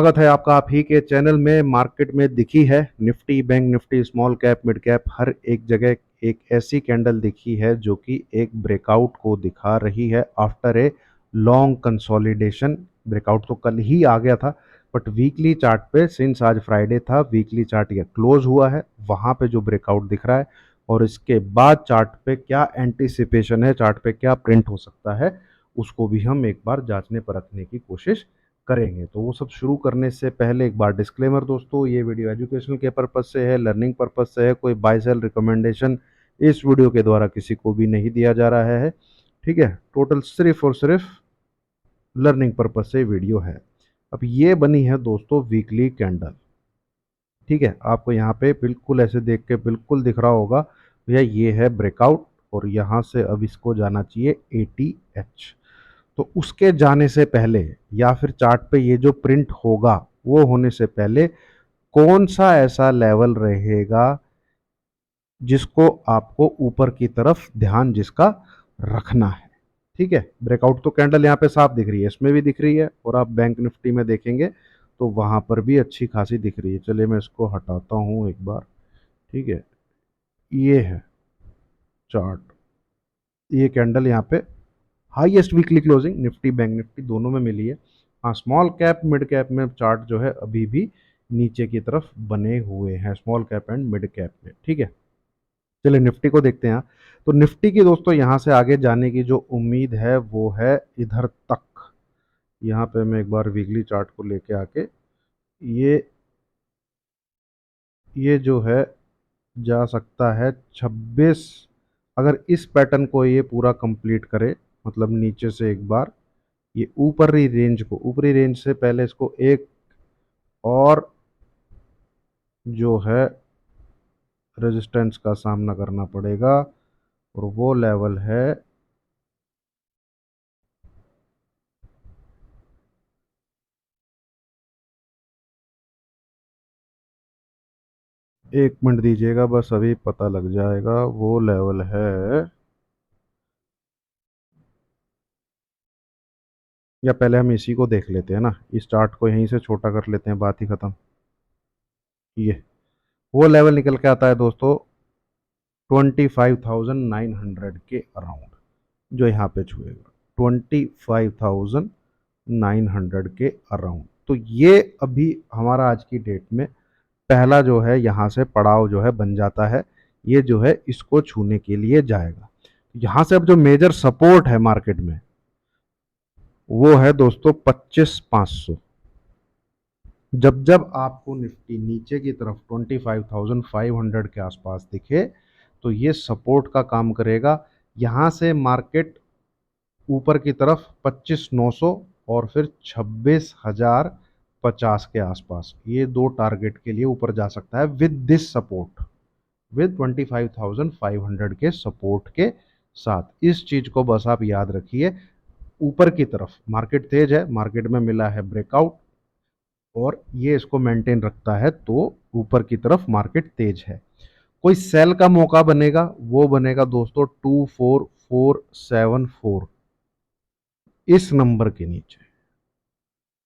स्वागत है आपका आप ही के चैनल में। मार्केट में दिखी है Nifty, bank Nifty, small cap, mid cap, हर एक जगह एक ऐसी कैंडल दिखी है जो कि एक ब्रेकआउट को दिखा रही है after a long consolidation. Breakout तो कल ही आ गया था, बट वीकली चार्ट पे सिंस आज फ्राइडे था, वीकली चार्ट ये क्लोज हुआ है, वहां पे जो ब्रेकआउट दिख रहा है और इसके बाद चार्ट पे क्या एंटिसिपेशन है, चार्ट पे क्या प्रिंट हो सकता है, उसको भी हम एक बार जांचने परखने की कोशिश करेंगे। तो वो सब शुरू करने से पहले एक बार डिस्क्लेमर दोस्तों, ये वीडियो एजुकेशनल के पर्पज से है, लर्निंग पर्पज से है, कोई बाय सेल रिकमेंडेशन इस वीडियो के द्वारा किसी को भी नहीं दिया जा रहा है। ठीक है, टोटल सिर्फ और सिर्फ लर्निंग पर्पज से वीडियो है। अब ये बनी है दोस्तों वीकली कैंडल। ठीक है, आपको यहाँ पे बिल्कुल ऐसे देख के बिल्कुल दिख रहा होगा भैया ये है ब्रेकआउट, और यहाँ से अब इसको जाना चाहिए ATH। तो उसके जाने से पहले या फिर चार्ट पे ये जो प्रिंट होगा वो होने से पहले कौन सा ऐसा लेवल रहेगा जिसको आपको ऊपर की तरफ ध्यान जिसका रखना है। ठीक है, ब्रेकआउट तो कैंडल यहाँ पे साफ दिख रही है, इसमें भी दिख रही है, और आप बैंक निफ्टी में देखेंगे तो वहां पर भी अच्छी खासी दिख रही है। चलिए मैं इसको हटाता हूं एक बार। ठीक है, ये है चार्ट, ये कैंडल यहाँ पे highest weekly closing Nifty bank Nifty दोनों में मिली है। हाँ, स्मॉल कैप मिड कैप में चार्ट जो है अभी भी नीचे की तरफ बने हुए हैं, small cap and mid cap में। ठीक है, चलिए निफ्टी को देखते हैं। तो निफ्टी की दोस्तों यहाँ से आगे जाने की जो उम्मीद है वो है इधर तक। यहाँ पे मैं एक बार वीकली चार्ट को लेके आके ये ये जो है जा सकता है 26। अगर इस पैटर्न को ये पूरा कंप्लीट करे, मतलब नीचे से एक बार ये ऊपरी रेंज से पहले इसको एक और जो है रेजिस्टेंस का सामना करना पड़ेगा, और वो लेवल है 1 मिनट दीजिएगा बस, अभी पता लग जाएगा। वो लेवल है, या पहले हम इसी को देख लेते हैं ना, इस चार्ट को यहीं से छोटा कर लेते हैं, बात ही खत्म। ये वो लेवल निकल के आता है दोस्तों 25,900 के अराउंड, जो यहाँ पे छुएगा 25,900 के अराउंड। तो ये अभी हमारा आज की डेट में पहला जो है यहाँ से पड़ाव जो है बन जाता है, ये जो है इसको छूने के लिए जाएगा। यहाँ से अब जो मेजर सपोर्ट है मार्केट में वो है दोस्तों 25,500। जब जब आपको निफ्टी नीचे की तरफ 25,500 के आसपास दिखे तो ये सपोर्ट का काम करेगा। यहाँ से मार्केट ऊपर की तरफ 25,900 और फिर 26,050 के आसपास, ये दो टारगेट के लिए ऊपर जा सकता है विद दिस सपोर्ट, विद 25,500 के सपोर्ट के साथ। इस चीज को बस आप याद रखिए। ऊपर की तरफ मार्केट तेज है, मार्केट में मिला है ब्रेकआउट और ये इसको मेंटेन रखता है तो ऊपर की तरफ मार्केट तेज है। कोई सेल का मौका बनेगा, वो बनेगा दोस्तों 24,474, इस नंबर के नीचे,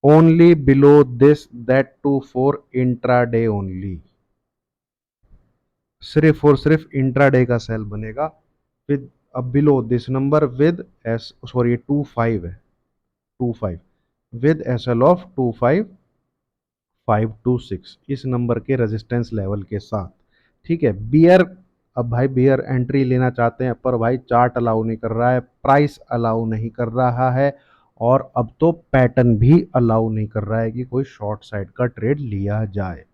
only below this, that 24 intraday only. सिर्फ और सिर्फ इंट्राडे का सेल बनेगा विद अब below this number with S sorry 25 है, 25 विद एसएल ऑफ 25,526, इस नंबर के रेजिस्टेंस लेवल के साथ। ठीक है, बियर, अब भाई बियर एंट्री लेना चाहते हैं पर भाई चार्ट अलाउ नहीं कर रहा है, प्राइस अलाउ नहीं कर रहा है, और अब तो पैटर्न भी अलाउ नहीं कर रहा है कि कोई शॉर्ट साइड का ट्रेड लिया जाए।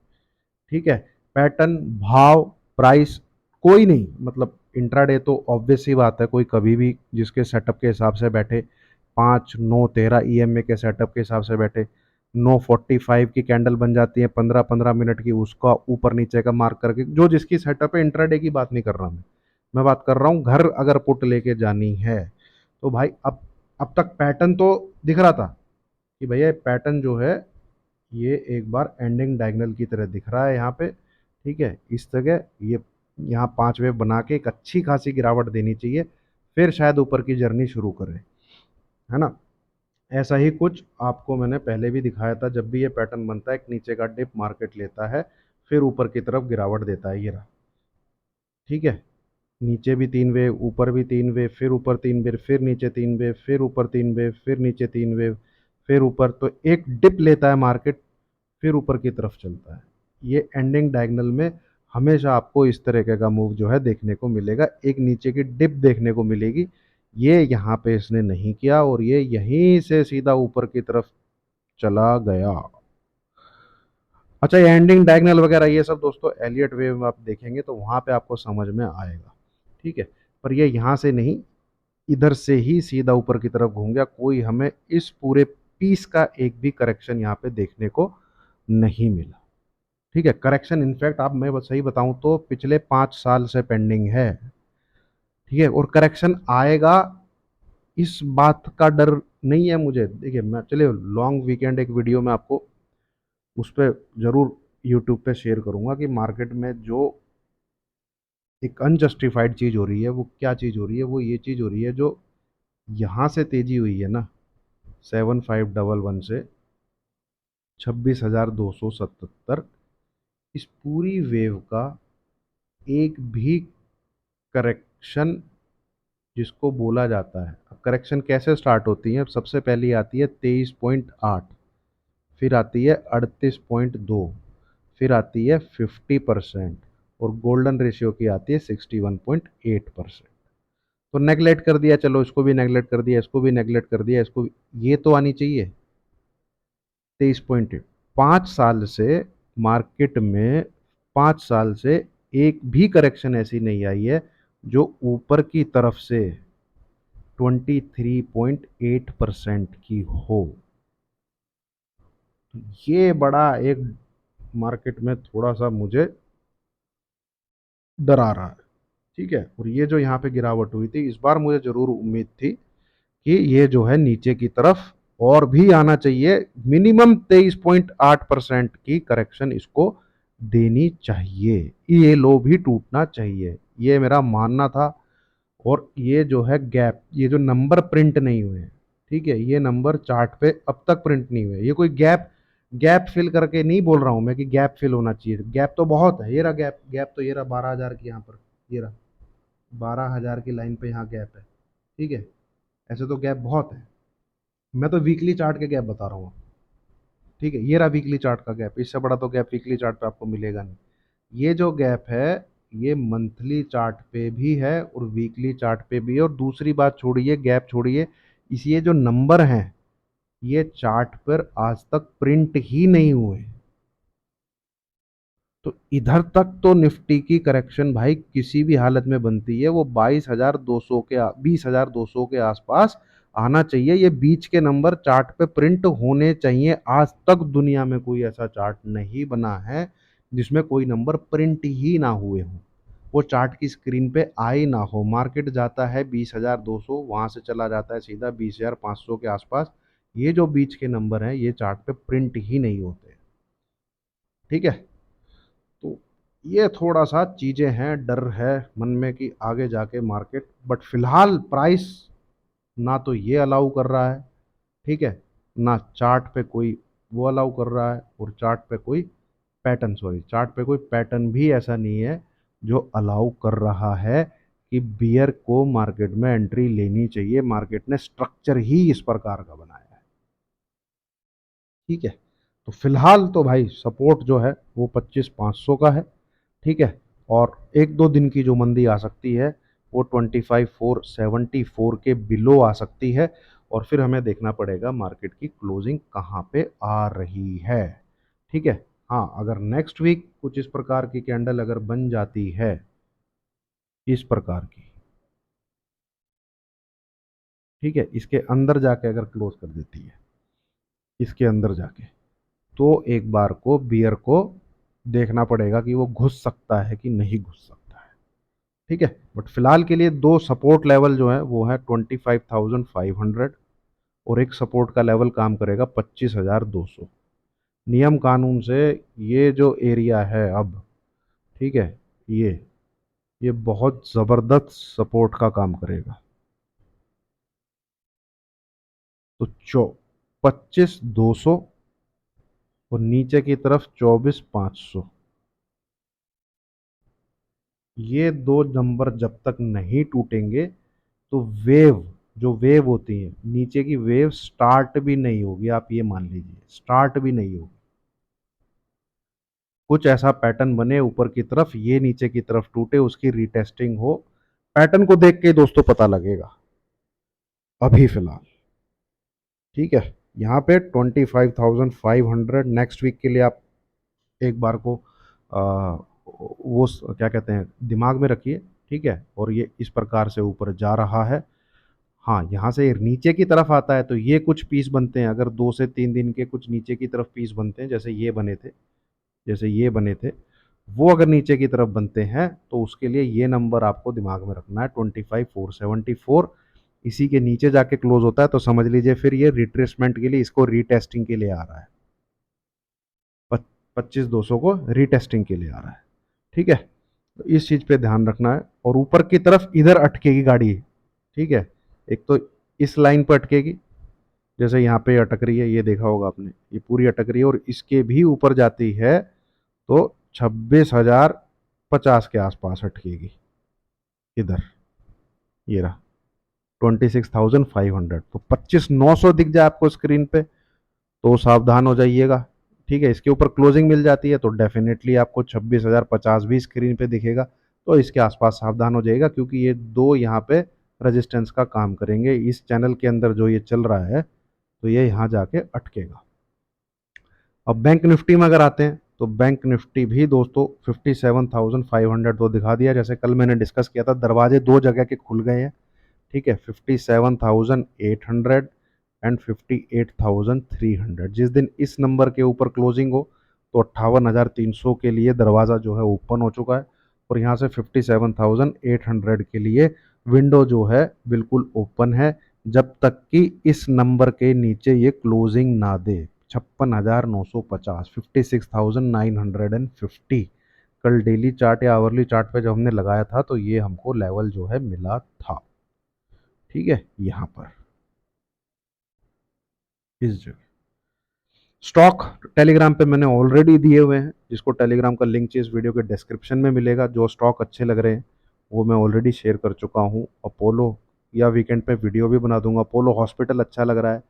ठीक है, पैटर्न, भाव, प्राइस कोई नहीं, मतलब इंट्राडे तो ऑब्वियस ही बात है, कोई कभी भी जिसके सेटअप के हिसाब से बैठे, 5 9 13 EMA के सेटअप के हिसाब से बैठे, 9:45 की कैंडल बन जाती है 15 15 मिनट की, उसका ऊपर नीचे का मार्क करके, जो जिसकी सेटअप है। इंट्राडे की बात नहीं कर रहा मैं बात कर रहा हूँ घर अगर पुट लेके जानी है तो भाई अब तक पैटर्न तो दिख रहा था कि भैया पैटर्न जो है ये एक बार एंडिंग डायगोनल की तरह दिख रहा है यहाँ पे। ठीक है, इस जगह ये यहाँ 5 वेव बना के एक अच्छी खासी गिरावट देनी चाहिए, फिर शायद ऊपर की जर्नी शुरू करें, है ना। ऐसा ही कुछ आपको मैंने पहले भी दिखाया था, जब भी ये पैटर्न बनता है एक नीचे का डिप मार्केट लेता है, फिर ऊपर की तरफ गिरावट देता है, ये रहा। ठीक है, नीचे भी 3 वेव, ऊपर भी 3 वेव, फिर ऊपर 3 वेव, फिर नीचे 3 वेव, फिर ऊपर 3 वेव, फिर नीचे 3 वेव, फिर ऊपर, तो एक डिप लेता है मार्केट, फिर ऊपर की तरफ चलता है। ये एंडिंग डायगोनल में हमेशा आपको इस तरीके का मूव जो है देखने को मिलेगा, एक नीचे की डिप देखने को मिलेगी। ये यहाँ पे इसने नहीं किया और ये यहीं से सीधा ऊपर की तरफ चला गया। अच्छा, ये एंडिंग डायगोनल वगैरह ये सब दोस्तों एलियट वेव में आप देखेंगे तो वहां पे आपको समझ में आएगा। ठीक है, पर ये यहाँ से नहीं, इधर से ही सीधा ऊपर की तरफ घूम गया। कोई हमें इस पूरे पीस का एक भी करेक्शन यहाँ पे देखने को नहीं मिला। ठीक है, करेक्शन इनफैक्ट आप, मैं बस सही बताऊं तो पिछले 5 साल से पेंडिंग है। ठीक है, और करेक्शन आएगा इस बात का डर नहीं है मुझे। देखिए, मैं चलिए लॉन्ग वीकेंड एक वीडियो में आपको उस पर जरूर यूट्यूब पे शेयर करूंगा कि मार्केट में जो एक अनजस्टिफाइड चीज हो रही है वो क्या चीज हो रही है। वो ये चीज हो रही है जो यहाँ से तेजी हुई है ना, 7511 से 26,277, इस पूरी वेव का एक भी करेक्शन जिसको बोला जाता है। अब करेक्शन कैसे स्टार्ट होती है? सबसे पहली आती है 23.8, फिर आती है 38.2, फिर आती है 50%, और गोल्डन रेशियो की आती है 61.8%। तो नेगलेक्ट कर दिया, चलो इसको भी नेगलेक्ट कर दिया, इसको भी नेगलेक्ट कर दिया, इसको भी, ये तो आनी चाहिए 23.8। 5 साल से मार्केट में, 5 साल से एक भी करेक्शन ऐसी नहीं आई है जो ऊपर की तरफ से 23.8% की हो। ये बड़ा एक मार्केट में थोड़ा सा मुझे डरा रहा है। ठीक है, और ये जो यहाँ पे गिरावट हुई थी, इस बार मुझे जरूर उम्मीद थी कि ये जो है नीचे की तरफ और भी आना चाहिए। मिनिमम 23.8% की करेक्शन इसको देनी चाहिए, ये लो भी टूटना चाहिए, ये मेरा मानना था। और ये जो है गैप, ये जो नंबर प्रिंट नहीं हुए हैं, ठीक है, ये नंबर चार्ट पे अब तक प्रिंट नहीं हुए। ये कोई गैप गैप फिल करके नहीं बोल रहा हूं मैं कि गैप फिल होना चाहिए, गैप तो बहुत है। ये रहा गैप, गैप तो ये रहा 12,000 की यहाँ पर, ये रहा 12,000 की लाइन पे यहाँ गैप है। ठीक है, ऐसे तो गैप बहुत है, मैं तो वीकली चार्ट के गैप बता रहा हूँ। ठीक है, ये रहा वीकली चार्ट का गैप, इससे बड़ा तो गैप वीकली चार्ट पे आपको मिलेगा नहीं। ये जो गैप है ये मंथली चार्ट पे भी है और वीकली चार्ट पे भी है। और दूसरी बात छोड़िए, गैप छोड़िए, इस ये जो नंबर हैं ये चार्ट पर आज तक प्रिंट ही नहीं हुए। तो इधर तक तो निफ्टी की करेक्शन भाई किसी भी हालत में बनती है, वो 22,200 के 20,200 के आसपास आना चाहिए। ये बीच के नंबर चार्ट पे प्रिंट होने चाहिए। आज तक दुनिया में कोई ऐसा चार्ट नहीं बना है जिसमें कोई नंबर प्रिंट ही ना हुए हो, वो चार्ट की स्क्रीन पे आए ना हो। मार्केट जाता है 20,200, वहां से चला जाता है सीधा 20,500 के आसपास। ये जो बीच के नंबर हैं ये चार्ट पे प्रिंट ही नहीं होते। ठीक है, तो ये थोड़ा सा चीजें हैं, डर है मन में कि आगे जाके मार्केट, बट फिलहाल प्राइस ना तो ये अलाउ कर रहा है, ठीक है, ना चार्ट पे कोई वो अलाउ कर रहा है, और चार्ट पे कोई पैटर्न, सॉरी, चार्ट पे कोई पैटर्न भी ऐसा नहीं है जो अलाउ कर रहा है कि बियर को मार्केट में एंट्री लेनी चाहिए। मार्केट ने स्ट्रक्चर ही इस प्रकार का बनाया है। ठीक है, तो फिलहाल तो भाई सपोर्ट जो है वो 25,500 का है। ठीक है, और एक दो दिन की जो मंदी आ सकती है वो 25,474 के बिलो आ सकती है। और फिर हमें देखना पड़ेगा मार्केट की क्लोजिंग कहाँ पे आ रही है। ठीक है, हाँ, अगर नेक्स्ट वीक कुछ इस प्रकार की कैंडल अगर बन जाती है, इस प्रकार की, ठीक है, इसके अंदर जाके अगर क्लोज कर देती है, इसके अंदर जाके, तो एक बार को बियर को देखना पड़ेगा कि वो घुस सकता है कि नहीं घुस सकता है। ठीक है, बट फिलहाल के लिए दो सपोर्ट लेवल जो है वो है 25,500, और एक सपोर्ट का लेवल काम करेगा 25,200। नियम कानून से ये जो एरिया है अब, ठीक है, ये बहुत ज़बरदस्त सपोर्ट का काम करेगा। तो 25,200 और नीचे की तरफ 24,500। ये दो नंबर जब तक नहीं टूटेंगे तो वेव, जो वेव होती है नीचे की वेव स्टार्ट भी नहीं होगी। आप ये मान लीजिए स्टार्ट भी नहीं होगी। कुछ ऐसा पैटर्न बने ऊपर की तरफ, ये नीचे की तरफ टूटे, उसकी रीटेस्टिंग हो। पैटर्न को देख के ही दोस्तों पता लगेगा अभी फिलहाल। ठीक है, यहाँ पे 25,500 नेक्स्ट वीक के लिए आप एक बार को क्या कहते हैं दिमाग में रखिए। ठीक है, और ये इस प्रकार से ऊपर जा रहा है। हाँ, यहाँ से नीचे की तरफ आता है तो ये कुछ पीस बनते हैं, अगर 2 से 3 दिन के कुछ नीचे की तरफ पीस बनते हैं, जैसे ये बने थे, जैसे ये बने थे, वो अगर नीचे की तरफ बनते हैं तो उसके लिए ये नंबर आपको दिमाग में रखना है 25,474। इसी के नीचे जाके क्लोज होता है तो समझ लीजिए फिर ये रिट्रेसमेंट के लिए, इसको रीटेस्टिंग के लिए आ रहा है। 25,200 को रीटेस्टिंग के लिए आ रहा है। ठीक है, तो इस चीज पे ध्यान रखना है। और ऊपर की तरफ इधर अटकेगी गाड़ी। ठीक है, एक तो इस लाइन पर अटकेगी, जैसे यहाँ पे अटक रही है, ये देखा होगा आपने, ये पूरी अटक रही है और इसके भी ऊपर जाती है तो 26,050 के आसपास अटकेगी इधर। ये रहा 26,500। तो 25,900 दिख जाए आपको स्क्रीन पे तो सावधान हो जाइएगा। ठीक है, इसके ऊपर क्लोजिंग मिल जाती है तो डेफिनेटली आपको 26,050 भी स्क्रीन पे दिखेगा। तो इसके आसपास सावधान हो जाइएगा, क्योंकि ये दो यहाँ पे रेजिस्टेंस का काम करेंगे। इस चैनल के अंदर जो ये चल रहा है तो ये यहाँ जाके अटकेगा। अब बैंक निफ्टी में अगर आते हैं तो बैंक निफ्टी भी दोस्तों 57,500 तो दिखा दिया, जैसे कल मैंने डिस्कस किया था, दरवाजे दो जगह के खुल गए हैं। ठीक है, 57,800 एंड 58,300। जिस दिन इस नंबर के ऊपर क्लोजिंग हो तो 58,300 के लिए दरवाज़ा जो है ओपन हो चुका है, और यहाँ से 57,800 के लिए विंडो जो है बिल्कुल ओपन है, जब तक कि इस नंबर के नीचे ये क्लोजिंग ना दे। 56,950, 56,950। कल डेली चार्ट या आवरली चार्ट पे जब हमने लगाया था तो ये हमको लेवल जो है मिला था। ठीक है, यहाँ पर इस जगह स्टॉक टेलीग्राम पे मैंने ऑलरेडी दिए हुए हैं, जिसको टेलीग्राम का लिंक चाहिए इस वीडियो के डिस्क्रिप्शन में मिलेगा। जो स्टॉक अच्छे लग रहे हैं वो मैं ऑलरेडी शेयर कर चुका हूँ। अपोलो या वीकेंड पे वीडियो भी बना दूंगा। अपोलो हॉस्पिटल अच्छा लग रहा है,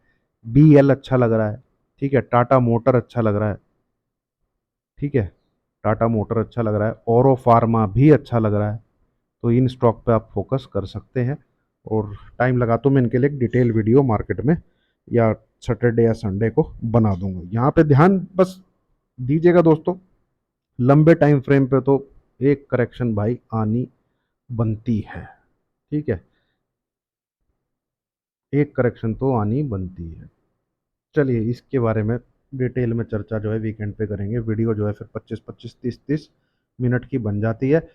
BL अच्छा लग रहा है, ठीक है, टाटा मोटर अच्छा लग रहा है, ठीक है, टाटा मोटर अच्छा लग रहा है, औरो फार्मा भी अच्छा लग रहा है। तो इन स्टॉक पे आप फोकस कर सकते हैं। और टाइम लगा तो मैं इनके लिए एक डिटेल वीडियो मार्केट में या सैटरडे या संडे को बना दूंगा। यहाँ पे ध्यान बस दीजिएगा दोस्तों, लंबे टाइम फ्रेम पे तो एक करेक्शन भाई आनी बनती है। ठीक है, एक करेक्शन तो आनी बनती है। चलिए इसके बारे में डिटेल में चर्चा जो है वीकेंड पे करेंगे। वीडियो जो है फिर 25-25, 30-30 मिनट की बन जाती है।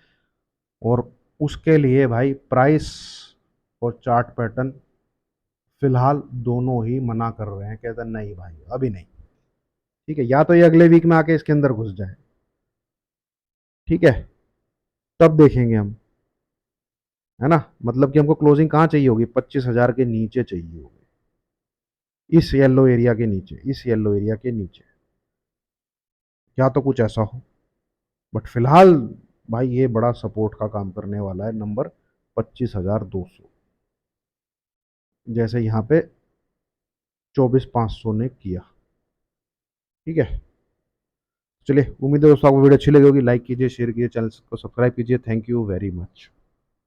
और उसके लिए भाई प्राइस और चार्ट पैटर्न फिलहाल दोनों ही मना कर रहे हैं, कहते हैं नहीं भाई अभी नहीं। ठीक है, या तो ये अगले वीक में आके इसके अंदर घुस जाए, ठीक है, तब देखेंगे हम, है ना। मतलब कि हमको क्लोजिंग कहाँ चाहिए होगी, 25,000 के नीचे चाहिए होगी, इस येलो एरिया के नीचे, इस येलो एरिया के नीचे, या तो कुछ ऐसा हो। बट फिलहाल भाई ये बड़ा सपोर्ट का काम करने वाला है नंबर 25,200, जैसे यहाँ पे 24,500 ने किया। ठीक है, चलिए उम्मीद है दोस्तों आपको वीडियो अच्छी लगी होगी। लाइक कीजिए, शेयर कीजिए, चैनल को सब्सक्राइब कीजिए। Thank you very much.